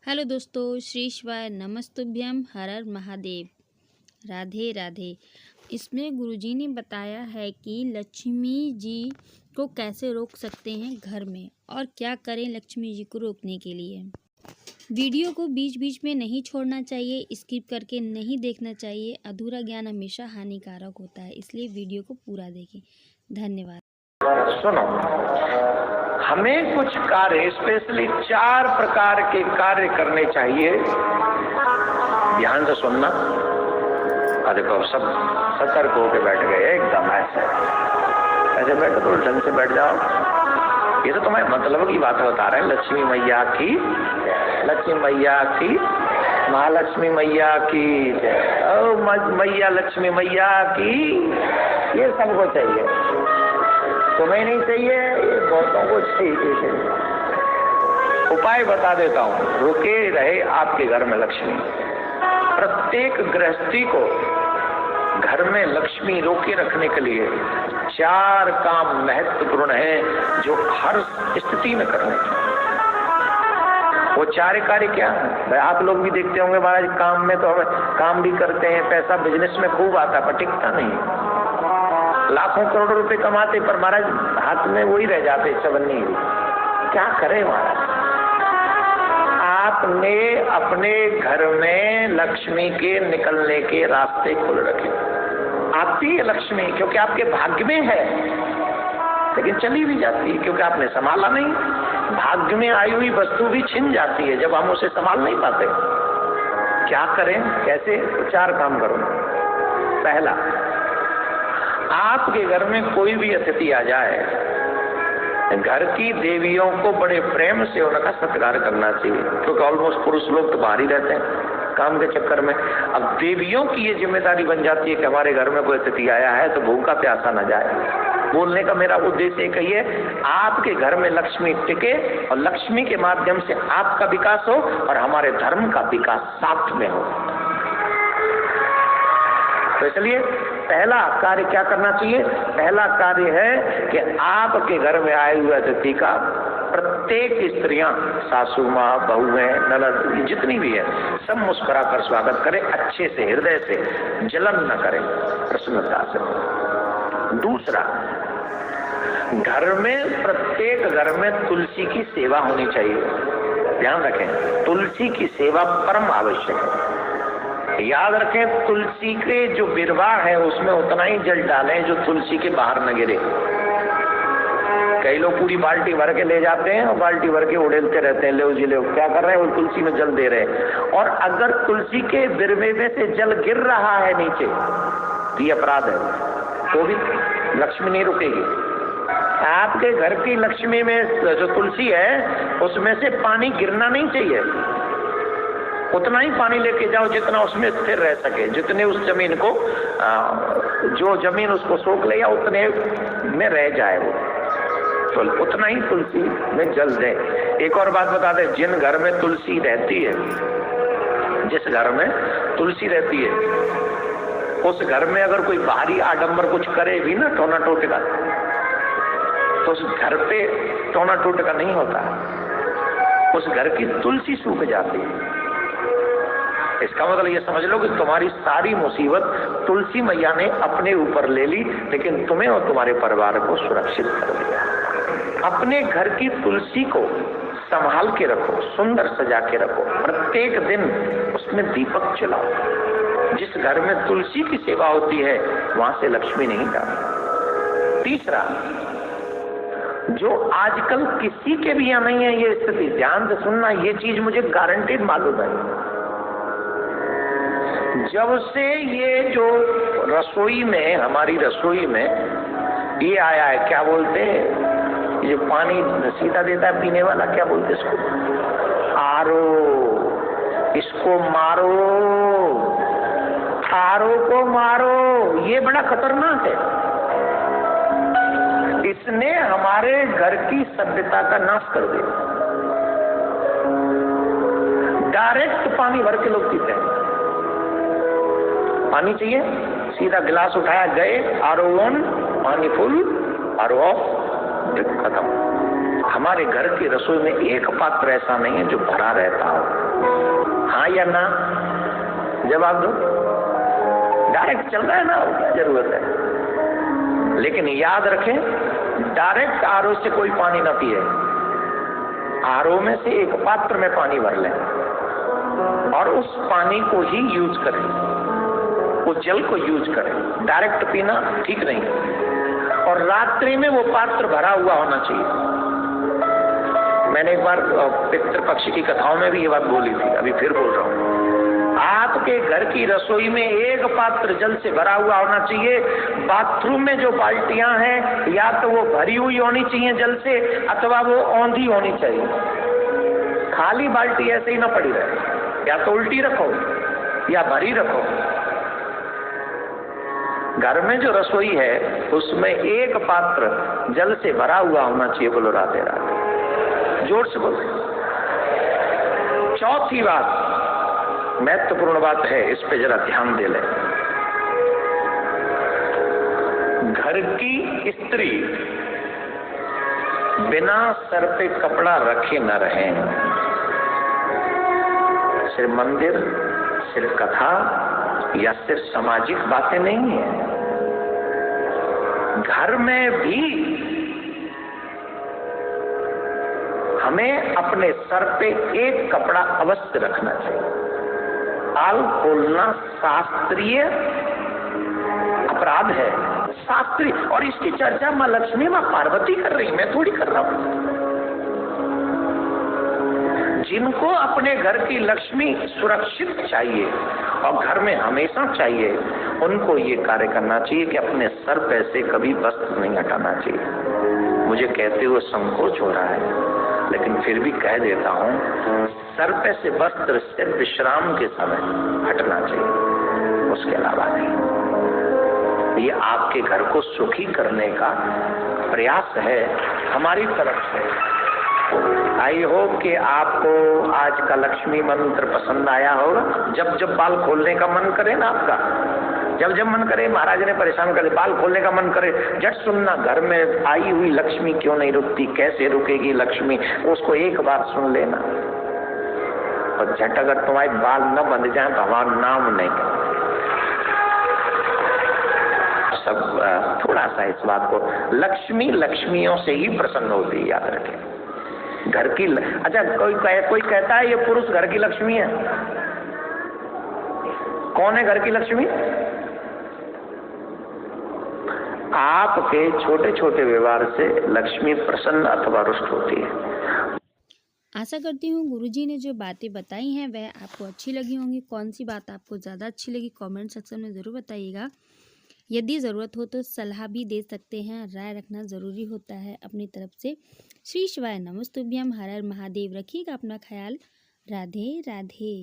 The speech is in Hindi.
हेलो दोस्तों, श्री शिवाय नमस्तुभ्यम, हर हर महादेव, राधे राधे। इसमें गुरुजी ने बताया है कि लक्ष्मी जी को कैसे रोक सकते हैं घर में और क्या करें लक्ष्मी जी को रोकने के लिए। वीडियो को बीच बीच में नहीं छोड़ना चाहिए, स्किप करके नहीं देखना चाहिए। अधूरा ज्ञान हमेशा हानिकारक होता है, इसलिए वीडियो को पूरा देखें। धन्यवाद। सुनो, हमें कुछ कार्य, स्पेशली 4 प्रकार के कार्य करने चाहिए। ध्यान से सुनना। देखो, सब सतर्क होकर बैठ गए एकदम ऐसे बैठो, तो ढंग से बैठ जाओ। ये तो तुम्हें मतलब की बात बता रहे हैं। लक्ष्मी मैया की, लक्ष्मी मैया की, महालक्ष्मी मैया की, मैया लक्ष्मी मैया की। ये सबको चाहिए, तुम्हें नहीं चाहिए, ये बहुतों को चाहिए। उपाय बता देता हूँ, रुके रहे आपके घर में लक्ष्मी। प्रत्येक गृहस्थी को घर में लक्ष्मी रोके रखने के लिए 4 काम महत्वपूर्ण हैं जो हर स्थिति में करने चाहिए। वो 4 कार्य क्या है? आप लोग भी देखते होंगे महाराज, काम में तो हम काम भी करते हैं, पैसा बिजनेस में खूब आता, पर टिकता नहीं। लाखों करोड़ों रुपए कमाते, पर महाराज हाथ में वही रह जाते, चवन्नी। क्या करें महाराज? आपने अपने घर में लक्ष्मी के निकलने के रास्ते खोल रखे। आती है लक्ष्मी क्योंकि आपके भाग्य में है, लेकिन चली भी जाती है क्योंकि आपने संभाला नहीं। भाग्य में आई हुई वस्तु भी छिन जाती है जब हम उसे संभाल नहीं पाते। क्या करें, कैसे? 4 काम करो। पहला, आपके घर में कोई भी अतिथि आ जाए, घर की देवियों को बड़े प्रेम से उनका सत्कार करना चाहिए, क्योंकि ऑलमोस्ट पुरुष लोग तो बाहर ही रहते हैं काम के चक्कर में। अब देवियों की ये जिम्मेदारी बन जाती है कि हमारे घर में कोई अतिथि आया है तो भूखा प्यासा न जाए। बोलने का मेरा उद्देश्य एक ही है, आपके घर में लक्ष्मी टिके और लक्ष्मी के माध्यम से आपका विकास हो और हमारे धर्म का विकास साथ में हो। तो इसलिए पहला कार्य क्या करना चाहिए? पहला कार्य है कि आपके घर में आए हुए अतिथि का प्रत्येक स्त्रियां, सासू माँ, बहुएं, ननद, जितनी भी है, सब मुस्कुरा कर स्वागत करें, अच्छे से, हृदय से, जलन न करें, प्रसन्नता से। दूसरा, घर में, प्रत्येक घर में तुलसी की सेवा होनी चाहिए। ध्यान रखें, तुलसी की सेवा परम आवश्यक है। याद रखें, तुलसी के जो बिरवा है उसमें उतना ही जल डालें जो तुलसी के बाहर न गिरे। कई लोग पूरी बाल्टी भर के ले जाते हैं और बाल्टी भर के उड़ेलते रहते हैं, ले जी ले, क्या कर रहे हैं? वो तुलसी में जल दे रहे हैं। और अगर तुलसी के बिरवे में से जल गिर रहा है नीचे तो ये अपराध है, तो भी लक्ष्मी नहीं रुकेगी। आपके घर की लक्ष्मी में जो तुलसी है उसमें से पानी गिरना नहीं चाहिए। उतना ही पानी लेके जाओ जितना उसमें स्थिर रह सके, जितने उस जमीन को, जो जमीन उसको सोख ले, या उतने में रह जाए वो, तो उतना ही तुलसी में जल दे। एक और बात बता दे, जिन घर में तुलसी रहती है, जिस घर में तुलसी रहती है, उस घर में अगर कोई बाहरी आडंबर कुछ करे भी ना, टोना टोटका, तो उस घर पे टोना टोटका नहीं होता, उस घर की तुलसी सूख जाती है। इसका मतलब ये समझ लो कि तुम्हारी सारी मुसीबत तुलसी मैया ने अपने ऊपर ले ली, लेकिन तुम्हें और तुम्हारे परिवार को सुरक्षित कर दिया। अपने घर की तुलसी को संभाल के रखो, सुंदर सजा के रखो, प्रत्येक दिन उसमें दीपक जलाओ। जिस घर में तुलसी की सेवा होती है वहां से लक्ष्मी नहीं जाती। तीसरा, जो आजकल किसी के भी यहाँ नहीं है ये स्थिति, ध्यान से सुनना, ये चीज मुझे गारंटेड मालूम है। जब से ये जो रसोई में, हमारी रसोई में ये आया है, क्या बोलते हैं, ये पानी सीधा देता है पीने वाला, क्या बोलते इसको? आरो। इसको मारो, आरो को मारो, ये बड़ा खतरनाक है। इसने हमारे घर की सभ्यता का नाश कर दिया। डायरेक्ट पानी भर के लोग पीते हैं। पानी चाहिए, सीधा गिलास उठाया, गए, आरो ऑन, पानी फुल, आरो ऑफ, खत्म। हमारे घर की रसोई में एक पात्र ऐसा नहीं है जो भरा रहता हो। या ना? जवाब दो। डायरेक्ट चल रहा है ना, क्या जरूरत है? लेकिन याद रखें, डायरेक्ट आरओ से कोई पानी ना पिए। आरओ में से एक पात्र में पानी भर लें और उस पानी को ही यूज करें, उस जल को यूज करें। डायरेक्ट पीना ठीक नहीं। और रात्रि में वो पात्र भरा हुआ होना चाहिए। मैंने एक बार पितृपक्ष की कथाओं में भी ये बात बोली थी, अभी फिर बोल रहा हूँ। आपके घर की रसोई में एक पात्र जल से भरा हुआ होना चाहिए। बाथरूम में जो बाल्टियां हैं, या तो वो भरी हुई होनी चाहिए जल से, अथवा वो औंधी होनी चाहिए। खाली बाल्टी ऐसे ही ना पड़ी रहे, या तो उल्टी रखो या भरी रखो। घर में जो रसोई है उसमें एक पात्र जल से भरा हुआ होना चाहिए। बोलो राधे राधे, जोर से बोलो। चौथी बात, महत्वपूर्ण बात है, इस पे जरा ध्यान दे लें। घर की स्त्री बिना सर पे कपड़ा रखे न रहे। सिर्फ मंदिर, सिर्फ कथा या सिर्फ सामाजिक बातें नहीं है। घर में भी हमें अपने सर पे एक कपड़ा अवश्य रखना चाहिए। बाल खोलना शास्त्रीय अपराध है, शास्त्रीय। और इसकी चर्चा मां लक्ष्मी, मां पार्वती कर रही, मैं थोड़ी कर रहा हूं। जिनको अपने घर की लक्ष्मी सुरक्षित चाहिए और घर में हमेशा चाहिए, उनको ये कार्य करना चाहिए कि अपने सर पे से कभी वस्त्र नहीं हटाना चाहिए। मुझे कहते हुए संकोच हो रहा है, लेकिन फिर भी कह देता हूं, सर पे से वस्त्र सिर्फ विश्राम के समय हटना चाहिए, उसके अलावा नहीं। ये आपके घर को सुखी करने का प्रयास है हमारी तरफ से। आई होप कि आपको आज का लक्ष्मी मंत्र पसंद आया होगा। जब जब बाल खोलने का मन करे ना आपका, जब जब मन करे, महाराज ने परेशान करे, बाल खोलने का मन करे, झट सुनना, घर में आई हुई लक्ष्मी क्यों नहीं रुकती, कैसे रुकेगी लक्ष्मी, उसको एक बार सुन लेना। और झट अगर तुम्हारे बाल न बंध जाए तो हमारा नाम नहीं कर। सब थोड़ा सा इस बात को, लक्ष्मी लक्ष्मियों से ही प्रसन्न होती है, याद रखें। घर की अच्छा, कोई कहता है ये पुरुष घर की लक्ष्मी है। कौन है घर की लक्ष्मी? आपके छोटे छोटे व्यवहार से लक्ष्मी प्रसन्न अथवा रुष्ट होती है। आशा करती हूँ गुरुजी ने जो बातें बताई हैं वह आपको अच्छी लगी होंगी। कौन सी बात आपको ज़्यादा अच्छी लगी कमेंट सेक्शन में ज़रूर बताइएगा। यदि ज़रूरत हो तो सलाह भी दे सकते हैं, राय रखना ज़रूरी होता है अपनी तरफ से। श्री शिवाय नमस्तुभ्यम, हर हर महादेव। रखिएगा अपना ख्याल। राधे राधे।